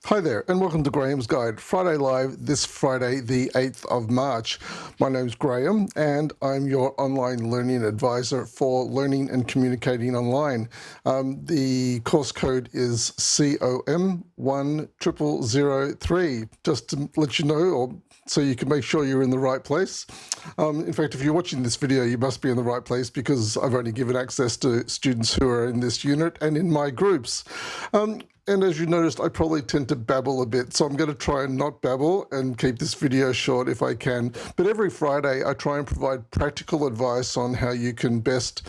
Hi there, and welcome to Graham's Guide, Friday Live, this Friday, the 8th of March. My name's Graeme, and I'm your online learning advisor for learning and communicating online. The course code is COM10003, just to let you know, or so you can make sure you're in the right place. In fact, if you're watching this video, you must be in the right place because I've only given access to students who are in this unit and in my groups. And as you noticed, I probably tend to babble a bit, so I'm going to try and not babble and keep this video short if I can. But every Friday, I try and provide practical advice on how you can best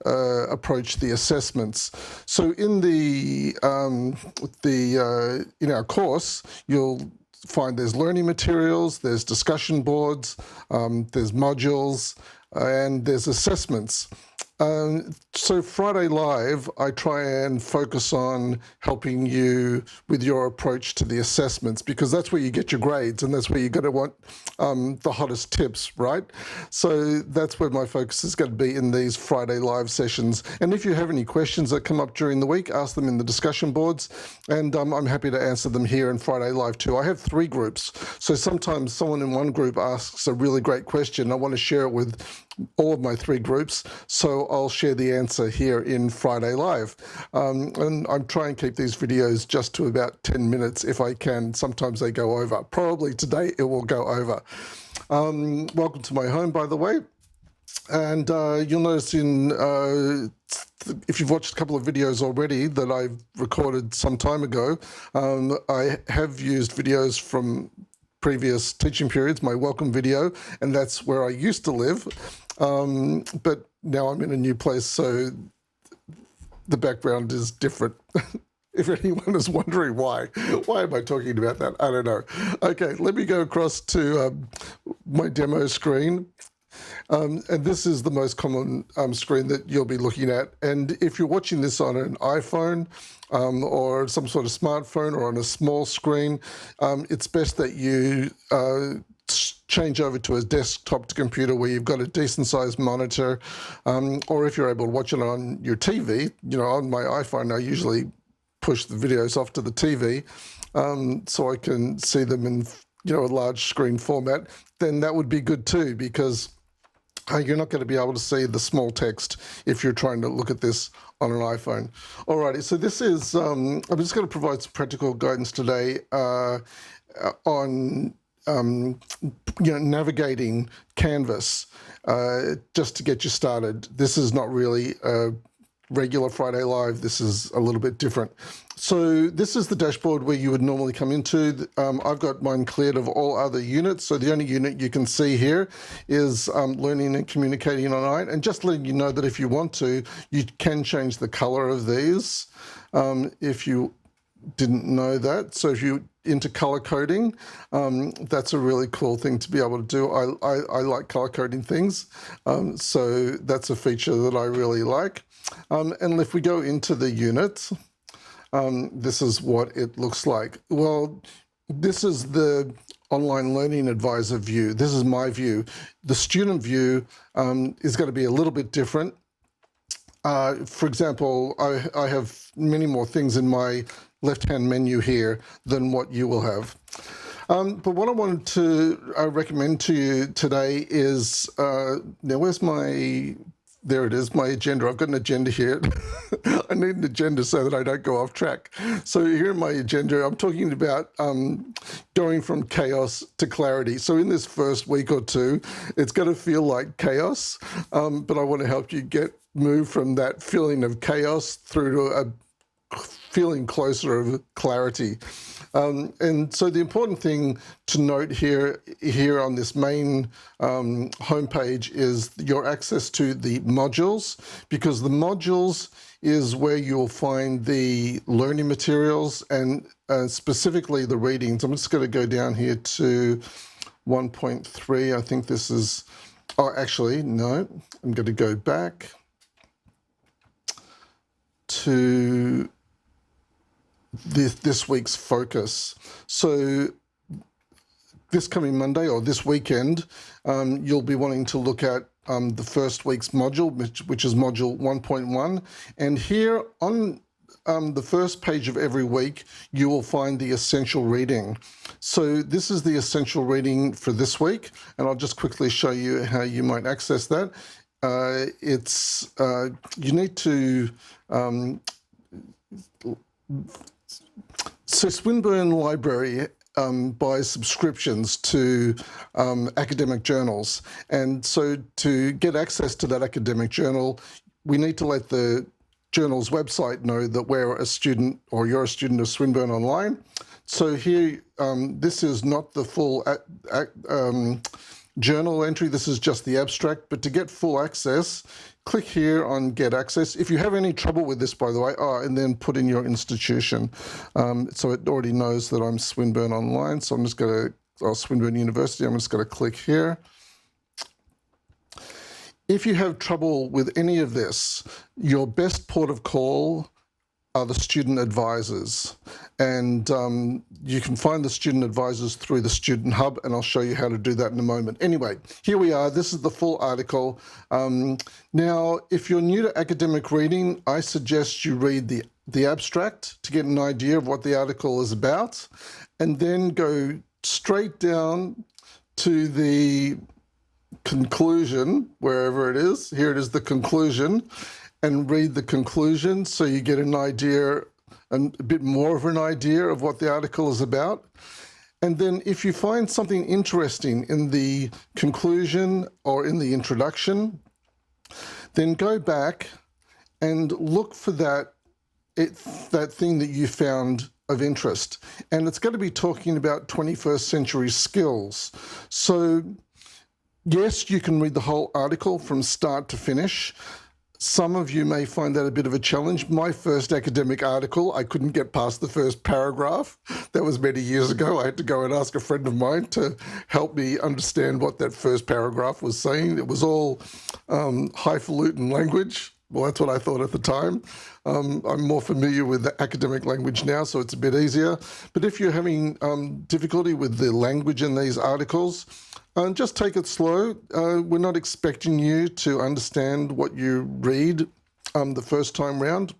approach the assessments. So in in our course, you'll find there's learning materials, there's discussion boards, there's modules, and there's assessments. So Friday Live, I try and focus on helping you with your approach to the assessments, because that's where you get your grades and that's where you're going to want the hottest tips, right? So that's where my focus is going to be in these Friday Live sessions. And if you have any questions that come up during the week, ask them in the discussion boards, and I'm happy to answer them here in Friday Live too. I have 3 groups, so sometimes someone in one group asks a really great question. I want to share it with all of my 3 groups, so I'll share the answer here in Friday Live. And I'm trying to keep these videos just to about 10 minutes if I can. Sometimes they go over. Probably today it will go over. Welcome to my home, by the way. And you'll notice if you've watched a couple of videos already that I've recorded some time ago, I have used videos from previous teaching periods, my welcome video, and that's where I used to live. But now I'm in a new place, so the background is different. If anyone is wondering why am I talking about that? I don't know. Okay, let me go across to my demo screen. And this is the most common screen that you'll be looking at. And if you're watching this on an iPhone or some sort of smartphone or on a small screen, it's best that you change over to a desktop computer where you've got a decent sized monitor, or if you're able to watch it on your TV, on my iPhone, I usually push the videos off to the TV so I can see them in a large screen format. Then that would be good too, because you're not going to be able to see the small text if you're trying to look at this on an iPhone. Alrighty, so this is, I'm just going to provide some practical guidance today on navigating Canvas, just to get you started. This is not really a regular Friday Live. This is a little bit different. So this is the dashboard where you would normally come into. I've got mine cleared of all other units. So the only unit you can see here is learning and communicating online. And just letting you know that if you want to, you can change the color of these if you didn't know that. So if you're into color coding, that's a really cool thing to be able to do. I like color coding things. So that's a feature that I really like. And if we go into the unit, this is what it looks like. Well, this is the online learning advisor view. This is my view. The student view is going to be a little bit different. For example, I have many more things in my left-hand menu here than what you will have. But what I wanted to recommend to you today is, now where's my... There it is, my agenda. I've got an agenda here. I need an agenda so that I don't go off track. So here in my agenda, I'm talking about going from chaos to clarity. So in this first week or two, it's going to feel like chaos, but I want to help you move from that feeling of chaos through to a feeling closer of clarity. And so the important thing to note here on this main homepage is your access to the modules, because the modules is where you'll find the learning materials and specifically the readings. I'm just going to go down here to 1.3. I think this is, oh, actually, no, I'm going to go back to this week's focus. So this coming Monday or this weekend, you'll be wanting to look at the first week's module, which is module 1.1. And here on the first page of every week, you will find the essential reading. So this is the essential reading for this week, and I'll just quickly show you how you might access that. You need to, so Swinburne Library buys subscriptions to academic journals. And so to get access to that academic journal, we need to let the journal's website know that we're a student, or you're a student of Swinburne Online. So here, this is not the full journal entry, this is just the abstract, but to get full access, click here on Get Access. If you have any trouble with this, by the way, and then put in your institution. So it already knows that I'm Swinburne Online, so I'm just going to, Swinburne University, I'm just going to click here. If you have trouble with any of this, your best port of call are the student advisors. And you can find the student advisors through the Student Hub, and I'll show you how to do that in a moment. Anyway, here we are. This is the full article. Now, if you're new to academic reading, I suggest you read the abstract to get an idea of what the article is about, and then go straight down to the conclusion, wherever it is. Here it is, the conclusion, and read the conclusion so you get an idea, and a bit more of an idea of what the article is about. And then if you find something interesting in the conclusion or in the introduction, then go back and look for that thing that you found of interest. And it's going to be talking about 21st century skills. So yes, you can read the whole article from start to finish. Some of you may find that a bit of a challenge. My first academic article, I couldn't get past the first paragraph. That was many years ago. I had to go and ask a friend of mine to help me understand what that first paragraph was saying. It was all highfalutin language. Well, that's what I thought at the time. I'm more familiar with the academic language now, so it's a bit easier. But if you're having difficulty with the language in these articles, just take it slow. We're not expecting you to understand what you read the first time round.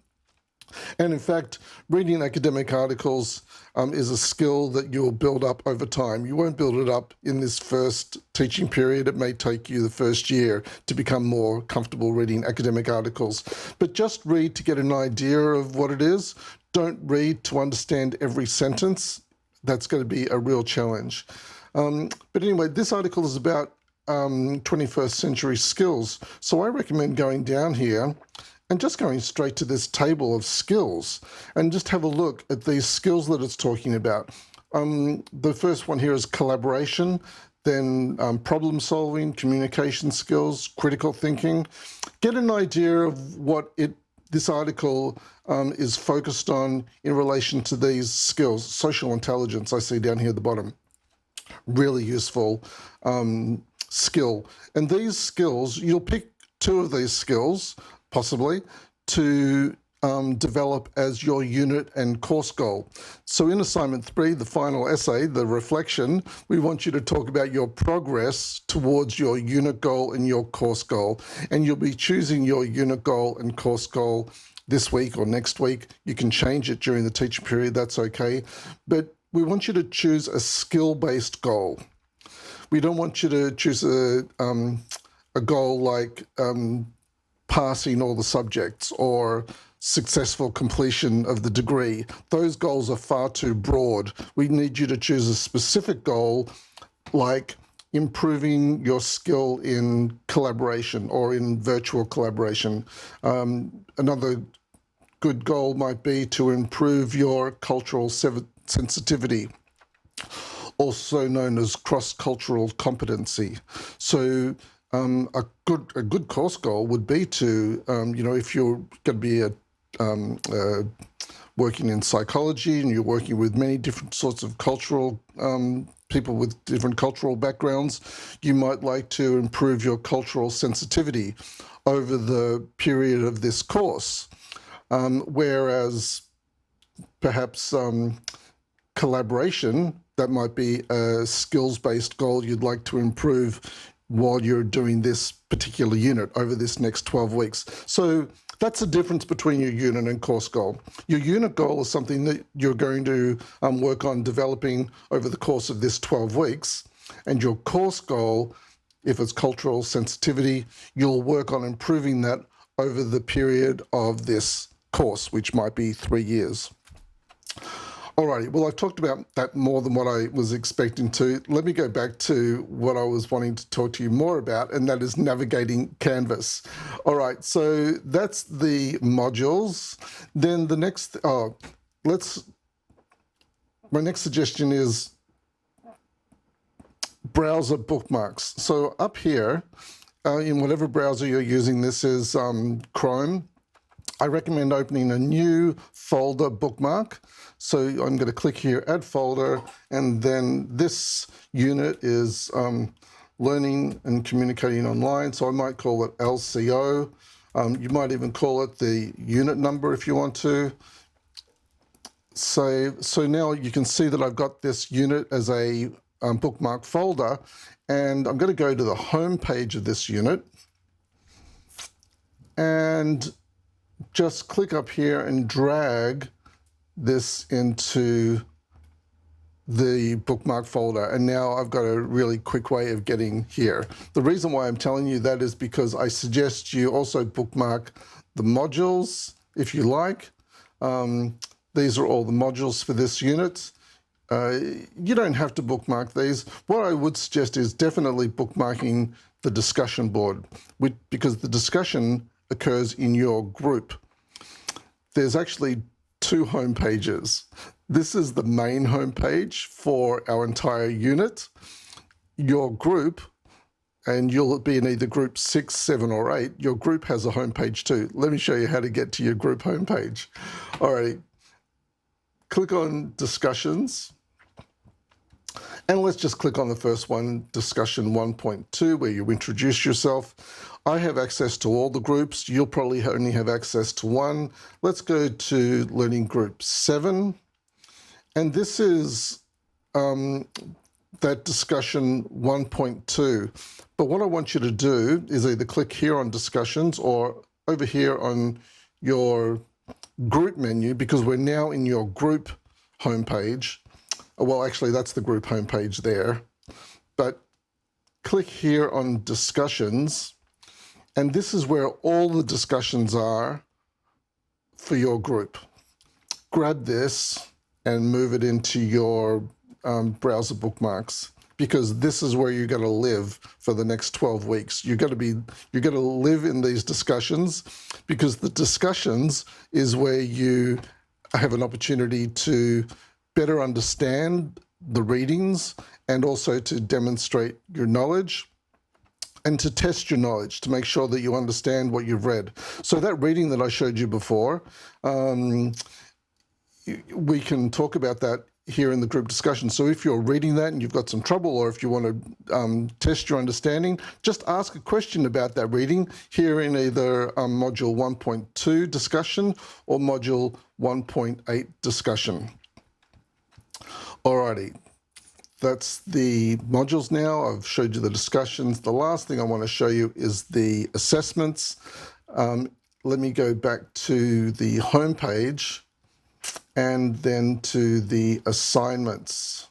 And in fact, reading academic articles is a skill that you'll build up over time. You won't build it up in this first teaching period. It may take you the first year to become more comfortable reading academic articles. But just read to get an idea of what it is. Don't read to understand every sentence. That's going to be a real challenge. But anyway, this article is about 21st century skills. So I recommend going down here and just going straight to this table of skills and just have a look at these skills that it's talking about. The first one here is collaboration, then problem solving, communication skills, critical thinking. Get an idea of what this article is focused on in relation to these skills. Social intelligence, I see down here at the bottom. Really useful skill. And these skills, you'll pick two of these skills, possibly, to develop as your unit and course goal. So in assignment 3, the final essay, the reflection, we want you to talk about your progress towards your unit goal and your course goal. And you'll be choosing your unit goal and course goal this week or next week. You can change it during the teaching period, that's okay. But we want you to choose a skill-based goal. We don't want you to choose a goal like passing all the subjects or successful completion of the degree. Those goals are far too broad. We need you to choose a specific goal like improving your skill in collaboration or in virtual collaboration. Another good goal might be to improve your cultural sensitivity, also known as cross-cultural competency. So a good course goal would be to, if you're going to be working in psychology and you're working with many different sorts of cultural people with different cultural backgrounds, you might like to improve your cultural sensitivity over the period of this course. Whereas perhaps collaboration, that might be a skills-based goal you'd like to improve while you're doing this particular unit over this next 12 weeks. So that's the difference between your unit and course goal. Your unit goal is something that you're going to work on developing over the course of this 12 weeks. And your course goal, if it's cultural sensitivity, you'll work on improving that over the period of this course, which might be 3 years. Alrighty, well, I've talked about that more than what I was expecting to. Let me go back to what I was wanting to talk to you more about, and that is navigating Canvas. All right, so that's the modules. Then the next, my next suggestion is browser bookmarks. So up here, in whatever browser you're using, this is Chrome. I recommend opening a new folder bookmark. So I'm going to click here, add folder, and then this unit is learning and communicating online. So I might call it LCO. You might even call it the unit number if you want to. So now you can see that I've got this unit as a bookmark folder, and I'm going to go to the home page of this unit and just click up here and drag this into the bookmark folder. And now I've got a really quick way of getting here. The reason why I'm telling you that is because I suggest you also bookmark the modules if you like. These are all the modules for this unit. You don't have to bookmark these. What I would suggest is definitely bookmarking the discussion board, because the discussion occurs in your group. There's actually 2 home pages. This is the main home page for our entire unit. Your group, and you'll be in either group 6, 7, or 8, your group has a home page too. Let me show you how to get to your group home page. All right, click on discussions. And let's just click on the first one, discussion 1.2, where you introduce yourself. I have access to all the groups. You'll probably only have access to one. Let's go to learning group 7. And this is that discussion 1.2. But what I want you to do is either click here on discussions or over here on your group menu, because we're now in your group homepage. Well, actually, that's the group homepage there. But click here on discussions, and this is where all the discussions are for your group. Grab this and move it into your browser bookmarks, because this is where you're going to live for the next 12 weeks. You're going to live in these discussions, because the discussions is where you have an opportunity to better understand the readings and also to demonstrate your knowledge and to test your knowledge to make sure that you understand what you've read. So that reading that I showed you before, we can talk about that here in the group discussion. So if you're reading that and you've got some trouble, or if you want to test your understanding, just ask a question about that reading here in either module 1.2 discussion or module 1.8 discussion. Alrighty, that's the modules now. I've showed you the discussions. The last thing I want to show you is the assessments. Let me go back to the home page and then to the assignments.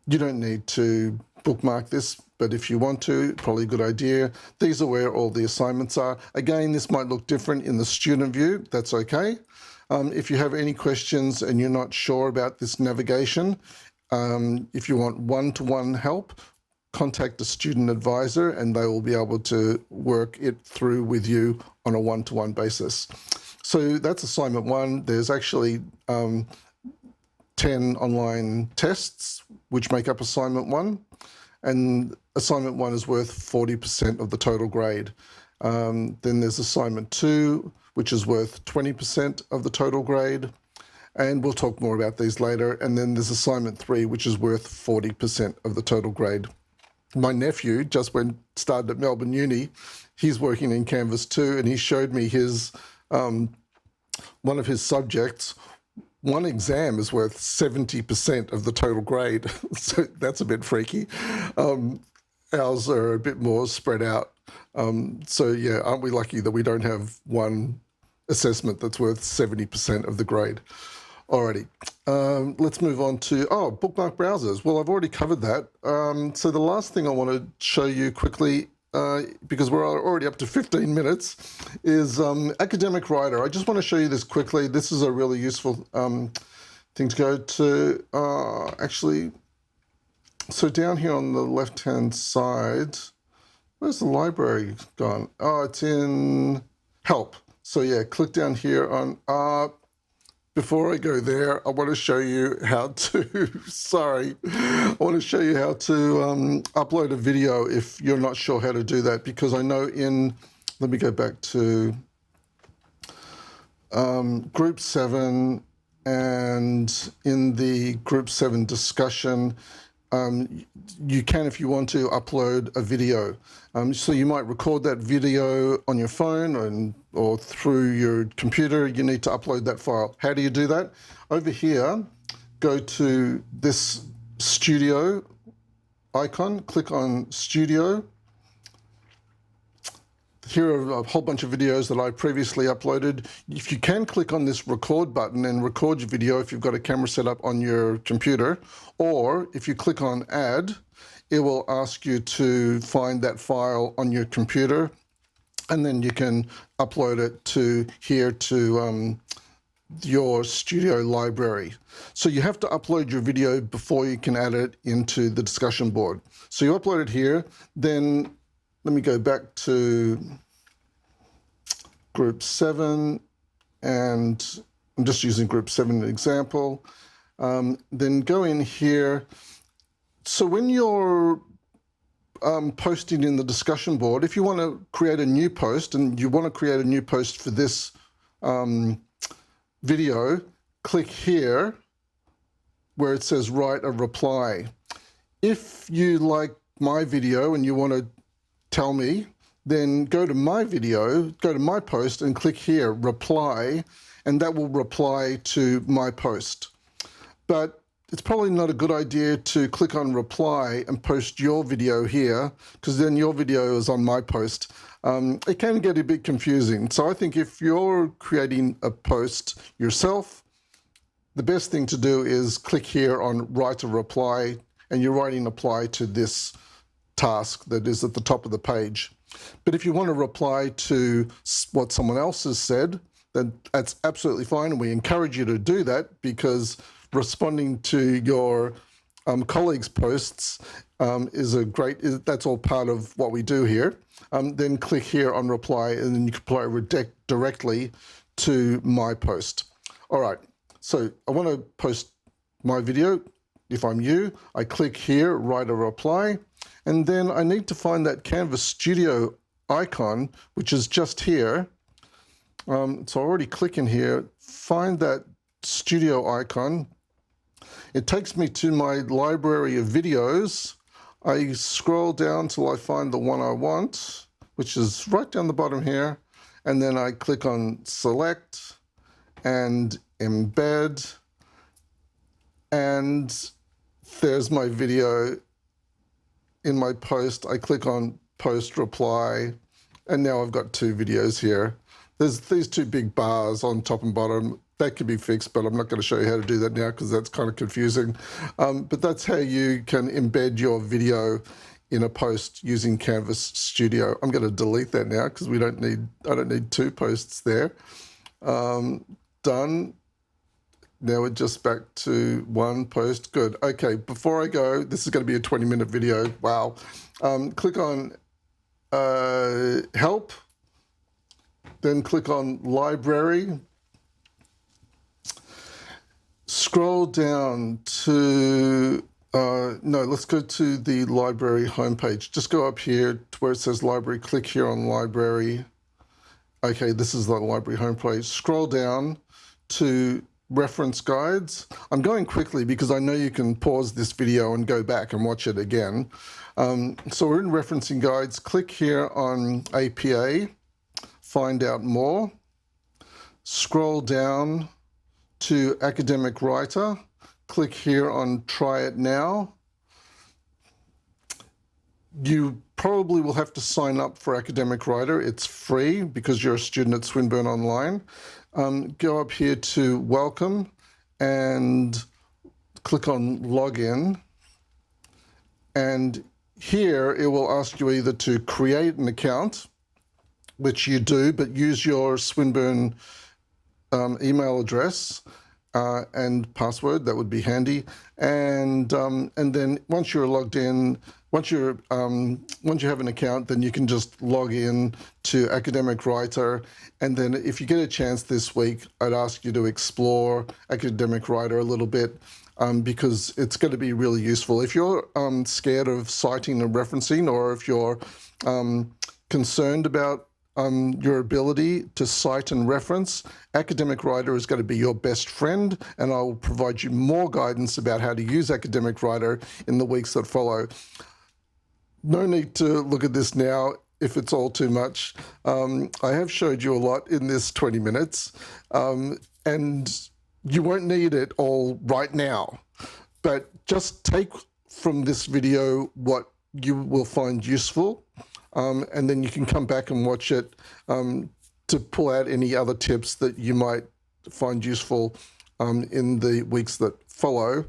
You don't need to bookmark this, but if you want to, probably a good idea. These are where all the assignments are. Again, this might look different in the student view. That's okay. If you have any questions and you're not sure about this navigation, if you want one-to-one help, contact a student advisor and they will be able to work it through with you on a one-to-one basis. So that's assignment 1. There's actually 10 online tests which make up assignment 1, and assignment 1 is worth 40% of the total grade. Then there's assignment 2, which is worth 20% of the total grade. And we'll talk more about these later. And then there's assignment 3, which is worth 40% of the total grade. My nephew just started at Melbourne Uni. He's working in Canvas too, and he showed me his one of his subjects. One exam is worth 70% of the total grade. So that's a bit freaky. ours are a bit more spread out. So yeah, aren't we lucky that we don't have one assessment that's worth 70% of the grade? Alrighty, let's move on to, bookmark browsers. Well, I've already covered that. So the last thing I want to show you quickly, because we're already up to 15 minutes, is Academic Writer. I just want to show you this quickly. This is a really useful thing to go to. Actually, so down here on the left-hand side, where's the library gone? Oh, it's in Help. So yeah, click down here on before I go there, I want to show you how to, sorry, I want to show you how to upload a video if you're not sure how to do that, because I know let me go back to Group 7, and in the Group 7 discussion, you can, if you want to, upload a video. So you might record that video on your phone or through your computer. You need to upload that file. How do you do that? Over here, go to this studio icon, click on Studio. Here are a whole bunch of videos that I previously uploaded. If you can click on this record button and record your video if you've got a camera set up on your computer, or if you click on Add, it will ask you to find that file on your computer, and then you can upload it to here to your studio library. So you have to upload your video before you can add it into the discussion board. So you upload it here, then let me go back to Group 7, and I'm just using Group 7 as an example. Then go in here. So when you're posting in the discussion board, if you want to create a new post, and you want to create a new post for this video, click here where it says write a reply. If you like my video and you want to tell me, then go to my video, go to my post and click here, reply, and that will reply to my post. But it's probably not a good idea to click on reply and post your video here, because then your video is on my post. It can get a bit confusing. So I think if you're creating a post yourself, the best thing to do is click here on write a reply, and you're writing reply to this task that is at the top of the page. But if you want to reply to what someone else has said, then that's absolutely fine, and we encourage you to do that, because responding to your colleagues' posts that's all part of what we do here. Then click here on reply, and then you can reply directly to my post. All right, so I want to post my video. If I'm you, I click here, write a reply, and then I need to find that Canvas Studio icon, which is just here. So I already click in here, find that studio icon. It takes me to my library of videos. I scroll down till I find the one I want, which is right down the bottom here. And then I click on select and embed. And there's my video in my post. I click on post reply, and now I've got two videos here. There's these two big bars on top and bottom. That can be fixed, but I'm not going to show you how to do that now because that's kind of confusing. But that's how you can embed your video in a post using Canvas Studio. I'm going to delete that now because I don't need two posts there. Done. Now we're just back to one post. Good. Okay, before I go, this is going to be a 20-minute video. Wow. Click on Help, then click on Library. Scroll down to, let's go to the library homepage. Just go up here to where it says library, click here on library. Okay, this is the library homepage. Scroll down to reference guides. I'm going quickly because I know you can pause this video and go back and watch it again. So we're in referencing guides. Click here on APA, find out more. Scroll down to Academic Writer. Click here on Try It Now. You probably will have to sign up for Academic Writer. It's free because you're a student at Swinburne Online. Go up here to Welcome and click on Login. And here it will ask you either to create an account, which you do, but use your Swinburne email address and password. That would be handy. And then once you're logged in, once you have an account, then you can just log in to Academic Writer. And then if you get a chance this week, I'd ask you to explore Academic Writer a little bit, because it's going to be really useful. If you're scared of citing and referencing, or if you're concerned about your ability to cite and reference, Academic Writer is going to be your best friend, and I will provide you more guidance about how to use Academic Writer in the weeks that follow. No need to look at this now if it's all too much. I have showed you a lot in this 20 minutes, and you won't need it all right now, but just take from this video what you will find useful, and then you can come back and watch it to pull out any other tips that you might find useful in the weeks that follow.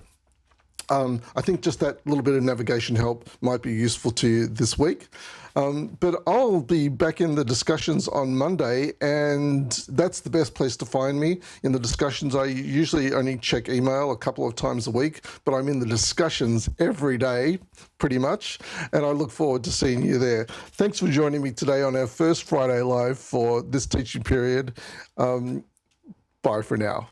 I think just that little bit of navigation help might be useful to you this week. But I'll be back in the discussions on Monday, and that's the best place to find me. In the discussions, I usually only check email a couple of times a week, but I'm in the discussions every day, pretty much, and I look forward to seeing you there. Thanks for joining me today on our first Friday Live for this teaching period. Bye for now.